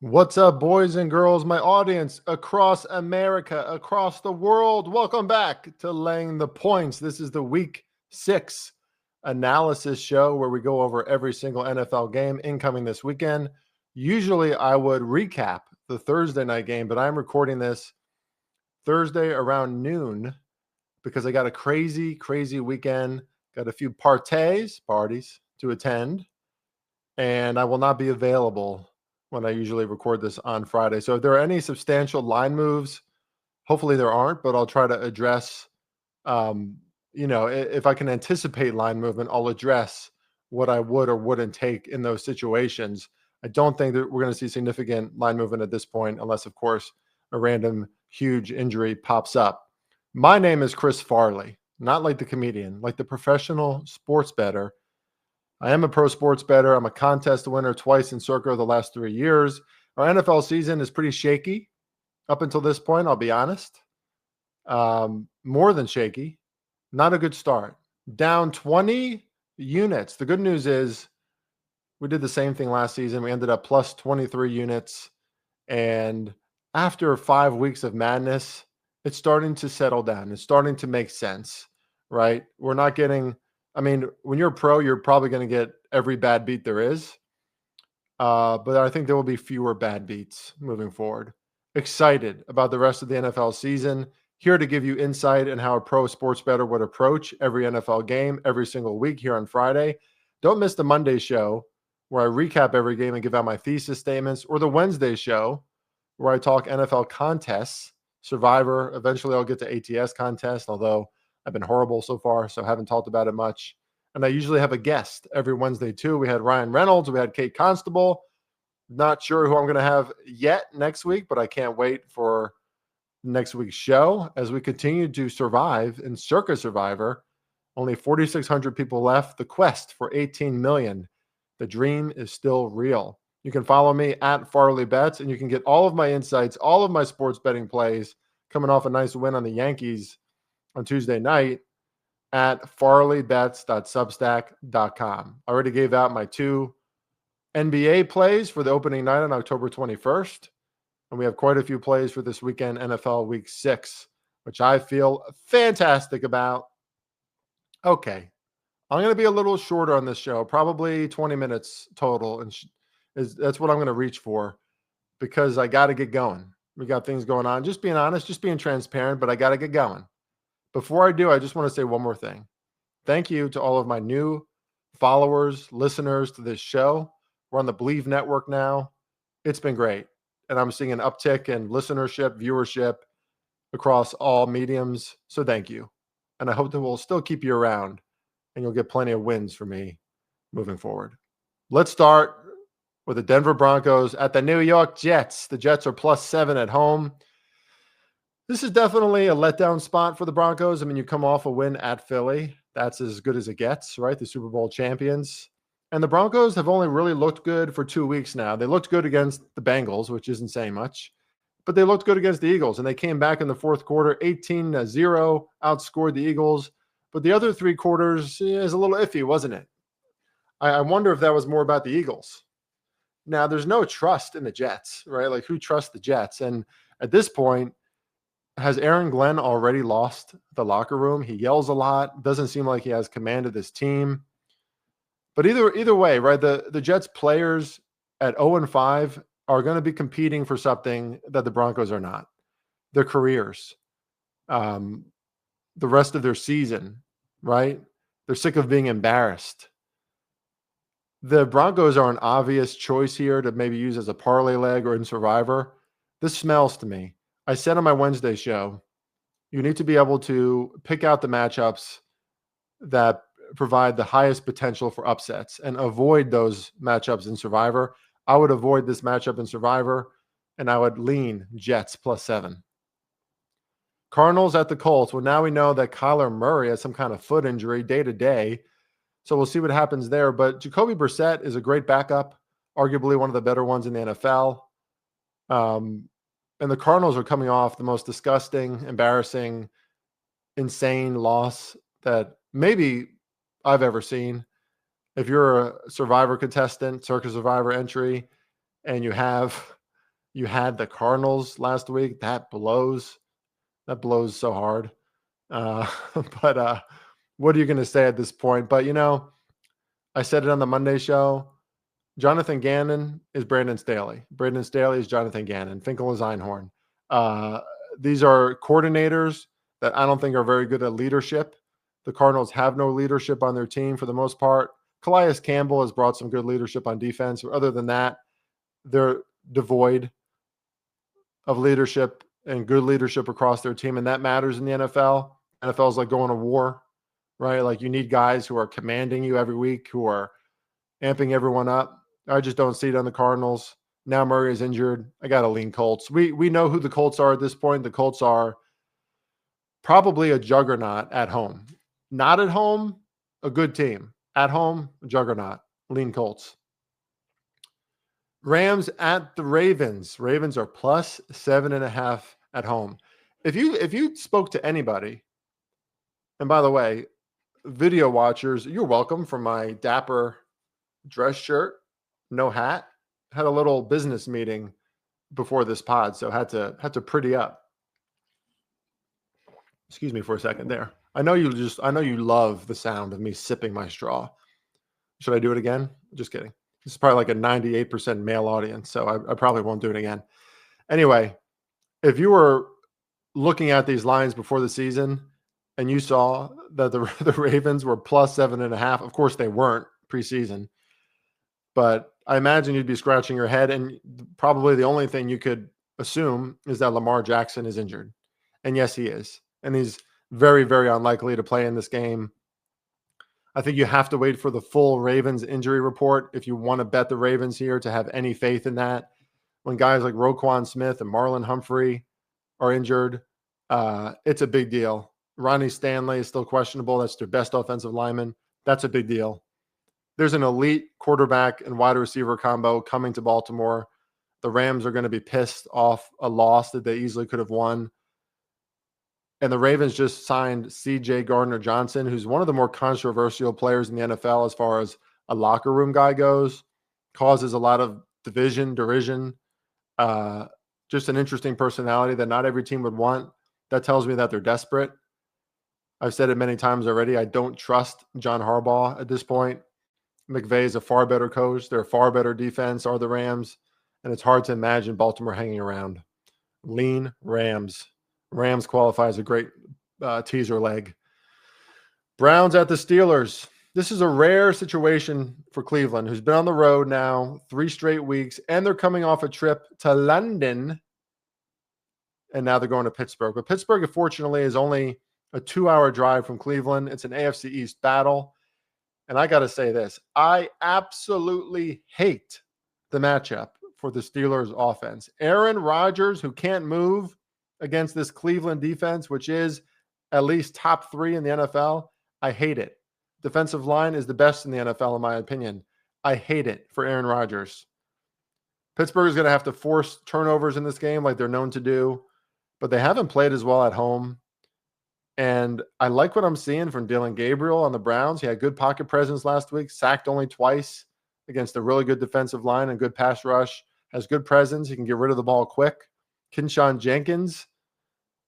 What's up, boys and girls, my audience across America, across the world? Welcome back to Laying the Points. This is the Week 6 analysis show where we go over every single NFL game incoming this weekend. Usually I would recap the Thursday night game, but I'm recording this Thursday around noon because I got a crazy weekend. Got a few parties to attend, and I will not be available when I usually record this on Friday. So if there are any substantial line moves, hopefully there aren't, but I'll try to address, if I can anticipate line movement, I'll address what I would or wouldn't take in those situations. I don't think that we're going to see significant line movement at this point, unless, of course, a random huge injury pops up. My name is Chris Farley, not like the comedian, like the professional sports bettor. I am a pro sports bettor. I'm a contest winner twice in Circa the last 3 years. Our NFL season is pretty shaky up until this point, I'll be honest. More than shaky. Not a good start. Down 20 units. The good news is we did the same thing last season. We ended up plus 23 units. And after 5 weeks of madness, it's starting to settle down. It's starting to make sense, right? We're not getting, when you're a pro, you're probably going to get every bad beat there is. But I think there will be fewer bad beats moving forward. Excited about the rest of the NFL season. Here to give you insight in how a pro sports bettor would approach every NFL game every single week here on Friday. Don't miss the Monday show where I recap every game and give out my thesis statements, or the Wednesday show where I talk NFL contests, Survivor. Eventually I'll get to ATS contest, although I've been horrible so far, so I haven't talked about it much. And I usually have a guest every Wednesday too. We had Ryan Reynolds, we had Kate Constable. Not sure who I'm going to have yet next week, but I can't wait for next week's show as we continue to survive in Circa Survivor. Only 4,600 people left. The quest for 18 million. The dream is still real. You can follow me at Farley Bets, and you can get all of my insights, all of my sports betting plays, coming off a nice win on the Yankees on Tuesday night, at farleybets.substack.com. I already gave out my 2 NBA plays for the opening night on October 21st. And we have quite a few plays for this weekend, NFL Week 6, which I feel fantastic about. Okay. I'm going to be a little shorter on this show, probably 20 minutes total. And that's what I'm going to reach for because I got to get going. We got things going on. Just being honest, just being transparent, but I got to get going. Before I do, I just want to say one more thing. Thank you to all of my new followers, listeners to this show. We're on the Believe Network now. It's been great. And I'm seeing an uptick in listenership, viewership across all mediums. So thank you. And I hope that we'll still keep you around and you'll get plenty of wins for me moving forward. Let's start with the Denver Broncos at the New York Jets. The Jets are +7 at home. This is definitely a letdown spot for the Broncos. I mean, you come off a win at Philly. That's as good as it gets, right? The Super Bowl champions. And the Broncos have only really looked good for 2 weeks now. They looked good against the Bengals, which isn't saying much, but they looked good against the Eagles. And they came back in the fourth quarter, 18-0, outscored the Eagles. But the other 3 quarters is a little iffy, wasn't it? I wonder if that was more about the Eagles. Now, there's no trust in the Jets, right? Like, who trusts the Jets? And at this point, has Aaron Glenn already lost the locker room? He yells a lot. Doesn't seem like he has command of this team. But either way, right, the Jets players at 0-5 are going to be competing for something that the Broncos are not. Their careers, the rest of their season, right? They're sick of being embarrassed. The Broncos are an obvious choice here to maybe use as a parlay leg or in Survivor. This smells to me. I said on my Wednesday show, you need to be able to pick out the matchups that provide the highest potential for upsets and avoid those matchups in Survivor. I would avoid this matchup in Survivor, and I would lean Jets +7. Cardinals at the Colts. Well, now we know that Kyler Murray has some kind of foot injury day to day, so we'll see what happens there. But Jacoby Brissett is a great backup, arguably one of the better ones in the NFL. And the Cardinals are coming off the most disgusting, embarrassing, insane loss that maybe I've ever seen. If you're a Survivor contestant, Circa Survivor entry, and you have You had the Cardinals last week. That blows. That blows so hard. But what are you going to say at this point? But, I said it on the Monday show. Jonathan Gannon is Brandon Staley. Brandon Staley is Jonathan Gannon. Finkel is Einhorn. These are coordinators that I don't think are very good at leadership. The Cardinals have no leadership on their team for the most part. Calais Campbell has brought some good leadership on defense. Other than that, they're devoid of leadership and good leadership across their team, and that matters in the NFL. NFL is like going to war, right? Like you need guys who are commanding you every week, who are amping everyone up. I just don't see it on the Cardinals. Now Murray is injured. I got to lean Colts. We know who the Colts are at this point. The Colts are probably a juggernaut at home. Not at home, a good team. At home, a juggernaut. Lean Colts. Rams at the Ravens. Ravens are plus 7.5 at home. If you spoke to anybody, and by the way, video watchers, you're welcome for my dapper dress shirt, no hat. Had a little business meeting before this pod, so had to pretty up. Excuse me for a second there. I know you love the sound of me sipping my straw. Should I do it again? Just kidding. This is probably like a 98% male audience, so I probably won't do it again. Anyway, if you were looking at these lines before the season and you saw that the Ravens were plus 7.5, of course they weren't preseason, but I imagine you'd be scratching your head, and probably the only thing you could assume is that Lamar Jackson is injured. And yes, he is. And he's very, very unlikely to play in this game. I think you have to wait for the full Ravens injury report if you want to bet the Ravens here to have any faith in that. When guys like Roquan Smith and Marlon Humphrey are injured, it's a big deal. Ronnie Stanley is still questionable. That's their best offensive lineman. That's a big deal. There's an elite quarterback and wide receiver combo coming to Baltimore. The Rams are going to be pissed off a loss that they easily could have won. And the Ravens just signed C.J. Gardner-Johnson, who's one of the more controversial players in the NFL as far as a locker room guy goes. Causes a lot of derision. Just an interesting personality that not every team would want. That tells me that they're desperate. I've said it many times already. I don't trust John Harbaugh at this point. McVay is a far better coach. They're a far better defense, are the Rams. And it's hard to imagine Baltimore hanging around. Lean Rams. Rams qualify as a great teaser leg. Browns at the Steelers. This is a rare situation for Cleveland, who's been on the road now 3 straight weeks, and they're coming off a trip to London, and now they're going to Pittsburgh. But Pittsburgh, unfortunately, is only a 2-hour drive from Cleveland. It's an AFC East battle. And I got to say this. I absolutely hate the matchup for the Steelers offense. Aaron Rodgers, who can't move against this Cleveland defense, which is at least top 3 in the NFL. I hate it. Defensive line is the best in the NFL, in my opinion. I hate it for Aaron Rodgers. Pittsburgh is going to have to force turnovers in this game like they're known to do, but they haven't played as well at home. And I like what I'm seeing from Dillon Gabriel on the Browns. He had good pocket presence last week, sacked only twice against a really good defensive line and good pass rush, has good presence. He can get rid of the ball quick. Kinshawn Jenkins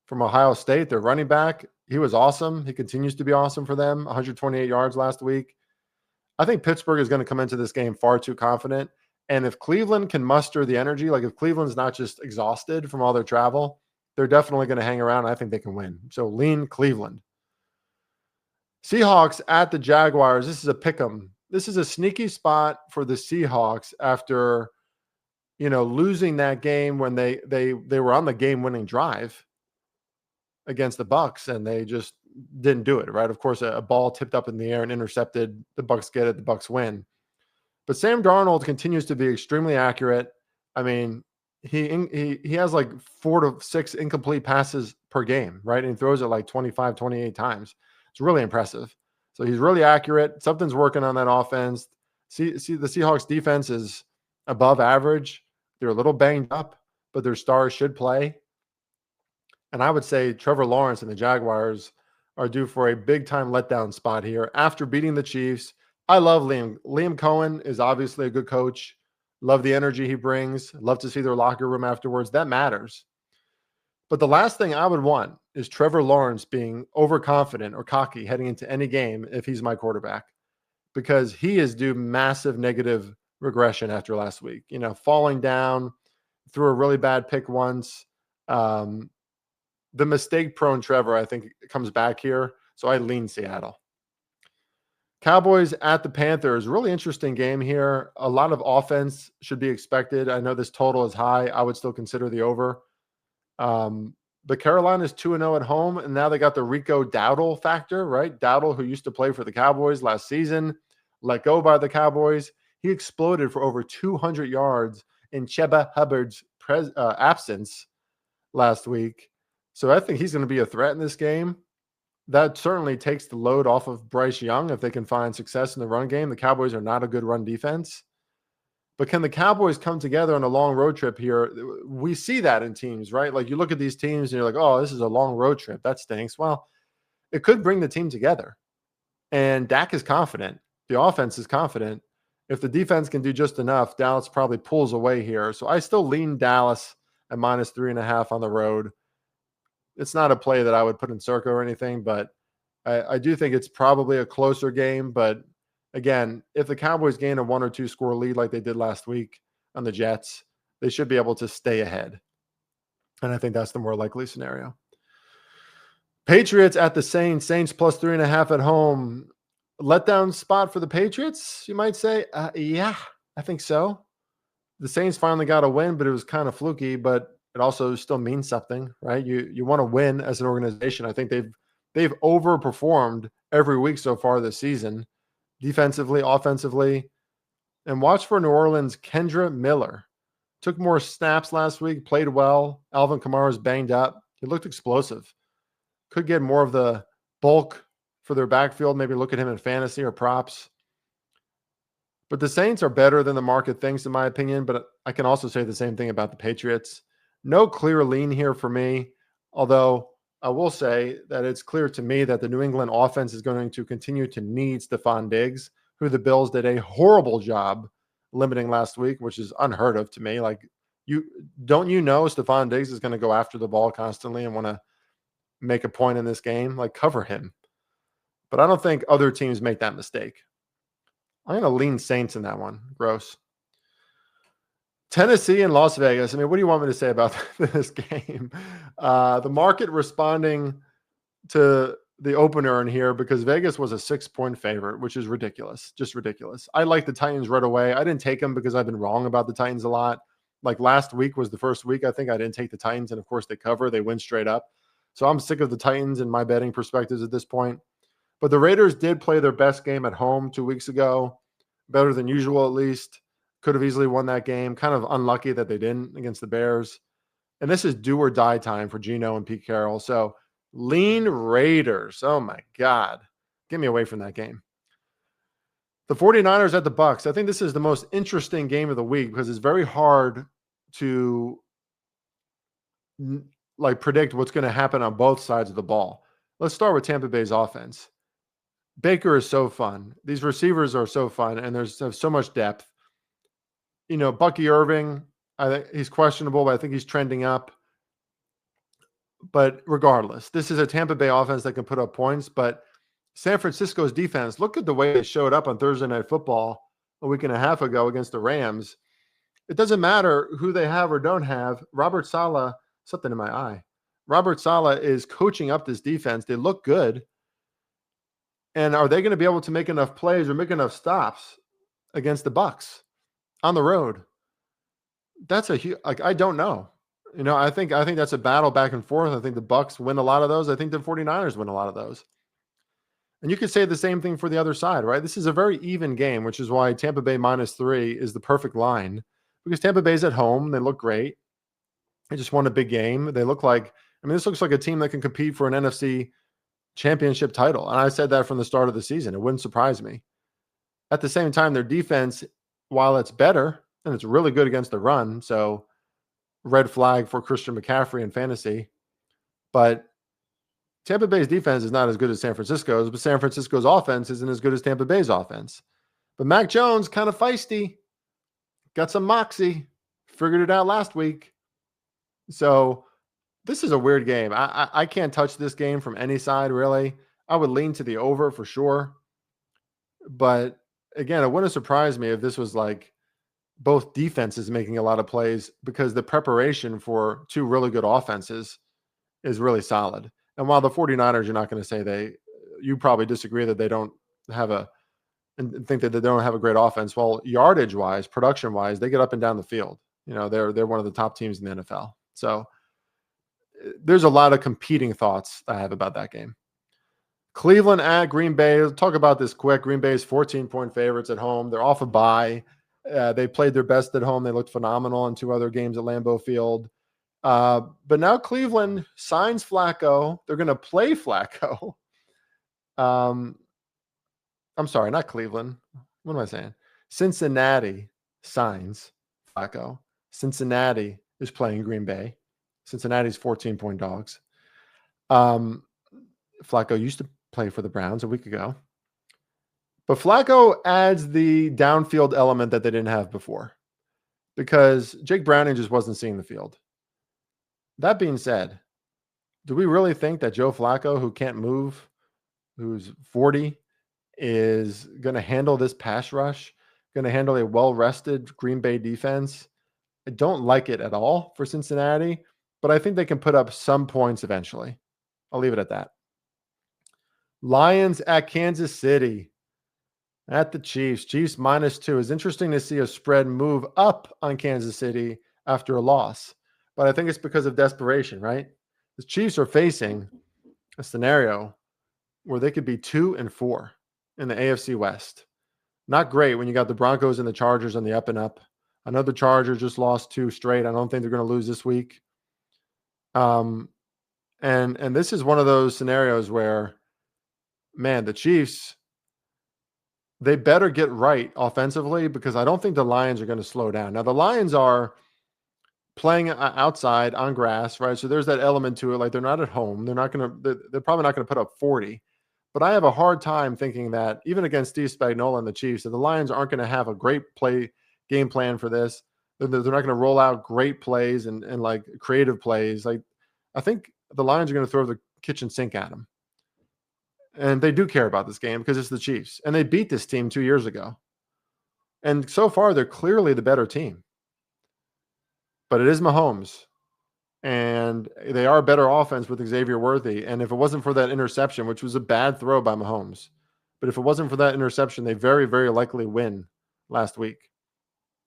from Ohio State, their running back, he was awesome. He continues to be awesome for them, 128 yards last week. I think Pittsburgh is going to come into this game far too confident. And if Cleveland can muster the energy, like if Cleveland's not just exhausted from all their travel, they're definitely going to hang around. I think they can win. So lean Cleveland. Seahawks at the Jaguars. This is a pick 'em. This is a sneaky spot for the Seahawks after losing that game when they were on the game-winning drive against the Bucs, and they just didn't do it, right? Of course, a ball tipped up in the air and intercepted. The Bucs get it. The Bucs win. But Sam Darnold continues to be extremely accurate. I mean, he has like 4 to 6 incomplete passes per game, right? And he throws it like 25, 28 times. It's really impressive. So he's really accurate. Something's working on that offense. See, the Seahawks defense is above average. They're a little banged up, but their stars should play. And I would say Trevor Lawrence and the Jaguars are due for a big-time letdown spot here after beating the Chiefs. I love Liam. Liam Cohen is obviously a good coach. Love the energy he brings. Love to see their locker room afterwards. That matters. But the last thing I would want is Trevor Lawrence being overconfident or cocky heading into any game if he's my quarterback, because he is due massive negative regression after last week. Falling down, threw a really bad pick once. The mistake-prone Trevor, I think, comes back here. So I lean Seattle. Cowboys at the Panthers. Really interesting game here. A lot of offense should be expected. I know this total is high. I would still consider the over. But Carolina's 2-0 at home, and now they got the Rico Dowdle factor, right? Dowdle, who used to play for the Cowboys last season, let go by the Cowboys. He exploded for over 200 yards in Chuba Hubbard's absence last week. So I think he's going to be a threat in this game. That certainly takes the load off of Bryce Young if they can find success in the run game. The Cowboys are not a good run defense. But can the Cowboys come together on a long road trip here? We see that in teams, right? Like you look at these teams and you're like, oh, this is a long road trip. That stinks. Well, it could bring the team together. And Dak is confident. The offense is confident. If the defense can do just enough, Dallas probably pulls away here. So I still lean Dallas at -3.5 on the road. It's not a play that I would put in Circa or anything, but I do think it's probably a closer game. But again, if the Cowboys gain a 1 or 2 score lead like they did last week on the Jets, they should be able to stay ahead. And I think that's the more likely scenario. Patriots at the Saints. Saints +3.5 at home. Letdown spot for the Patriots, you might say? Yeah, I think so. The Saints finally got a win, but it was kind of fluky, but it also still means something, right? You want to win as an organization. I think they've overperformed every week so far this season, defensively, offensively. And watch for New Orleans' Kendre Miller. Took more snaps last week, played well. Alvin Kamara's banged up. He looked explosive. Could get more of the bulk for their backfield. Maybe look at him in fantasy or props. But the Saints are better than the market thinks, in my opinion. But I can also say the same thing about the Patriots. No clear lean here for me, although I will say that it's clear to me that the New England offense is going to continue to need Stephon Diggs, who the Bills did a horrible job limiting last week, which is unheard of to me. Like, don't you know Stephon Diggs is going to go after the ball constantly and want to make a point in this game? Like, cover him. But I don't think other teams make that mistake. I'm going to lean Saints in that one. Gross. Tennessee and Las Vegas. I mean, what do you want me to say about this game? The market responding to the opener in here because Vegas was a 6-point favorite, which is ridiculous. Just ridiculous. I like the Titans right away. I didn't take them because I've been wrong about the Titans a lot. Like last week was the first week I think I didn't take the Titans, and of course they cover. They win straight up. So I'm sick of the Titans in my betting perspectives at this point. But the Raiders did play their best game at home 2 weeks ago. Better than usual, at least. Could have easily won that game. Kind of unlucky that they didn't against the Bears. And this is do or die time for Geno and Pete Carroll. So lean Raiders. Oh, my God. Get me away from that game. The 49ers at the Bucs. I think this is the most interesting game of the week because it's very hard to predict what's going to happen on both sides of the ball. Let's start with Tampa Bay's offense. Baker is so fun. These receivers are so fun, and there's so much depth. Bucky Irving, I think he's questionable, but I think he's trending up. But regardless, this is a Tampa Bay offense that can put up points. But San Francisco's defense, look at the way they showed up on Thursday Night Football a week and a half ago against the Rams. It doesn't matter who they have or don't have. Robert Saleh, something in my eye. Robert Saleh is coaching up this defense. They look good. And are they going to be able to make enough plays or make enough stops against the Bucs on the road? That's I don't know. I think that's a battle back and forth. I think the Bucs win a lot of those. I think the 49ers win a lot of those. And you could say the same thing for the other side, right? This is a very even game, which is why Tampa Bay -3 is the perfect line because Tampa Bay's at home. They look great. They just won a big game. They look like, this looks like a team that can compete for an NFC championship title. And I said that from the start of the season. It wouldn't surprise me. At the same time, their defense, while it's better, and it's really good against the run, so red flag for Christian McCaffrey in fantasy, but Tampa Bay's defense is not as good as San Francisco's, but San Francisco's offense isn't as good as Tampa Bay's offense. But Mac Jones, kind of feisty. got some moxie. Figured it out last week. So this is a weird game. I can't touch this game from any side, really. I would lean to the over for sure. But again, it wouldn't surprise me if this was like both defenses making a lot of plays because the preparation for two really good offenses is really solid. And while the 49ers, you're not going to say you probably disagree that they don't have and think that they don't have a great offense. Well, yardage wise, production wise, they get up and down the field. They're one of the top teams in the NFL. So there's a lot of competing thoughts I have about that game. Cleveland at Green Bay. Let's talk about this quick. Green Bay is 14-point favorites at home. They're off a bye. They played their best at home. They looked phenomenal in two other games at Lambeau Field. But now Cleveland signs Flacco. They're going to play Flacco. I'm sorry, not Cleveland. What am I saying? Cincinnati signs Flacco. Cincinnati is playing Green Bay. Cincinnati's 14-point dogs. Flacco used to play for the Browns a week ago. But Flacco adds the downfield element that they didn't have before because Jake Browning just wasn't seeing the field. That being said, do we really think that Joe Flacco, who can't move, who's 40, is going to handle this pass rush, going to handle a well-rested Green Bay defense? I don't like it at all for Cincinnati, but I think they can put up some points eventually. I'll leave it at that. Lions at Kansas City. At the Chiefs. Chiefs -2. It's interesting to see a spread move up on Kansas City after a loss. But I think it's because of desperation, right? The Chiefs are facing a scenario where they could be 2-4 in the AFC West. Not great when you got the Broncos and the Chargers on the up and up. I know the Chargers just lost 2 straight. I don't think they're going to lose this week. And this is one of those scenarios where, man, the Chiefs, they better get right offensively because I don't think the Lions are going to slow down. Now, the Lions are playing outside on grass, right? So there's that element to it. Like they're not at home. They're probably not going to put up 40. But I have a hard time thinking that even against Steve Spagnuolo and the Chiefs, that the Lions aren't going to have a great game plan for this. They're not going to roll out great plays and like creative plays. Like I think the Lions are going to throw the kitchen sink at them. And they do care about this game because it's the Chiefs. And they beat this team 2 years ago. And so far, they're clearly the better team. But it is Mahomes. And they are a better offense with Xavier Worthy. And if it wasn't for that interception, which was a bad throw by Mahomes, but if it wasn't for that interception, they very, very likely win last week.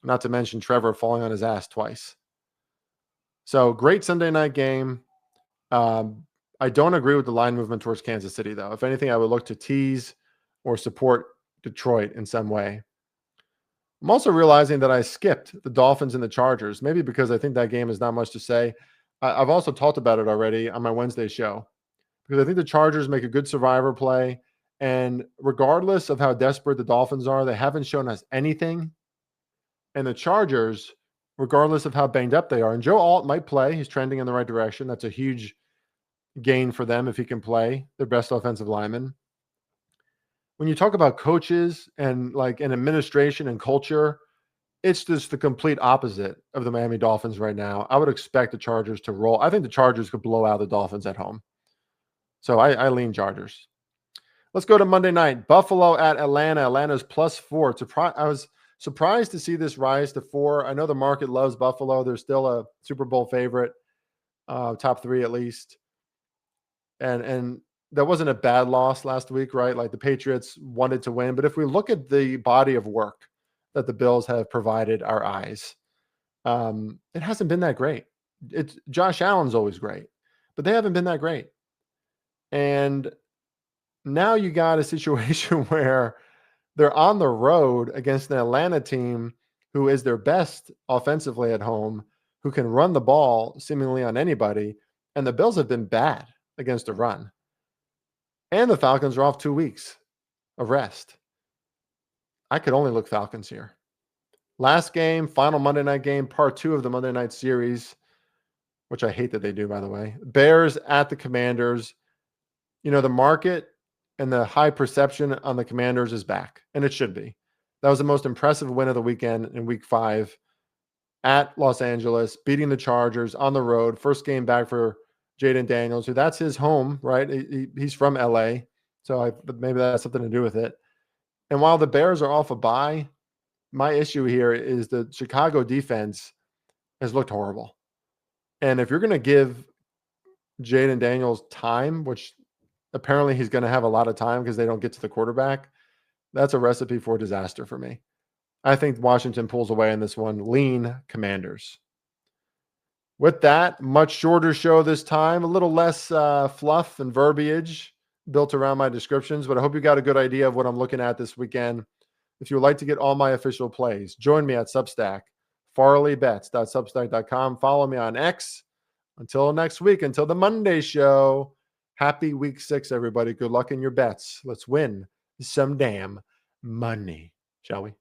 Not to mention Trevor falling on his ass twice. So great Sunday night game. I don't agree with the line movement towards Kansas City, though. If anything, I would look to tease or support Detroit in some way. I'm also realizing that I skipped the Dolphins and the Chargers, maybe because I think that game is not much to say. I've also talked about it already on my Wednesday show because I think the Chargers make a good survivor play. And regardless of how desperate the Dolphins are, they haven't shown us anything. And the Chargers, regardless of how banged up they are, and Joe Alt might play. He's trending in the right direction. That's a huge gain for them if he can play, their best offensive lineman. When you talk about coaches and like an administration and culture, it's just the complete opposite of the Miami Dolphins right now. I would expect the Chargers to roll. I think the Chargers could blow out the Dolphins at home. So I lean Chargers. Let's go to Monday night. Buffalo at Atlanta. Atlanta's +4. I was surprised to see this rise to 4. I know the market loves Buffalo. They're still a Super Bowl favorite, top 3 at least. And that wasn't a bad loss last week, right? Like the Patriots wanted to win. But if we look at the body of work that the Bills have provided our eyes, it hasn't been that great. Josh Allen's always great, but they haven't been that great. And now you got a situation where they're on the road against an Atlanta team who is their best offensively at home, who can run the ball seemingly on anybody. And the Bills have been bad against a run. And the Falcons are off 2 weeks of rest. I could only look Falcons here. Last game, final Monday night game, part 2 of the Monday night series, which I hate that they do, by the way. Bears at the Commanders. You know, the market and the high perception on the Commanders is back, and it should be. That was the most impressive win of the weekend in week 5. at Los Angeles, beating the Chargers on the road. First game back for Jaden Daniels, who that's his home, right? He's from LA. So maybe that has something to do with it. And while the Bears are off a bye, my issue here is the Chicago defense has looked horrible. And if you're going to give Jaden Daniels time, which apparently he's going to have a lot of time because they don't get to the quarterback, that's a recipe for disaster for me. I think Washington pulls away in this one. Lean Commanders. With that, much shorter show this time, a little less fluff and verbiage built around my descriptions, but I hope you got a good idea of what I'm looking at this weekend. If you would like to get all my official plays, join me at Substack, farleybets.substack.com. Follow me on X. Until next week, until the Monday show, happy week 6, everybody. Good luck in your bets. Let's win some damn money, shall we?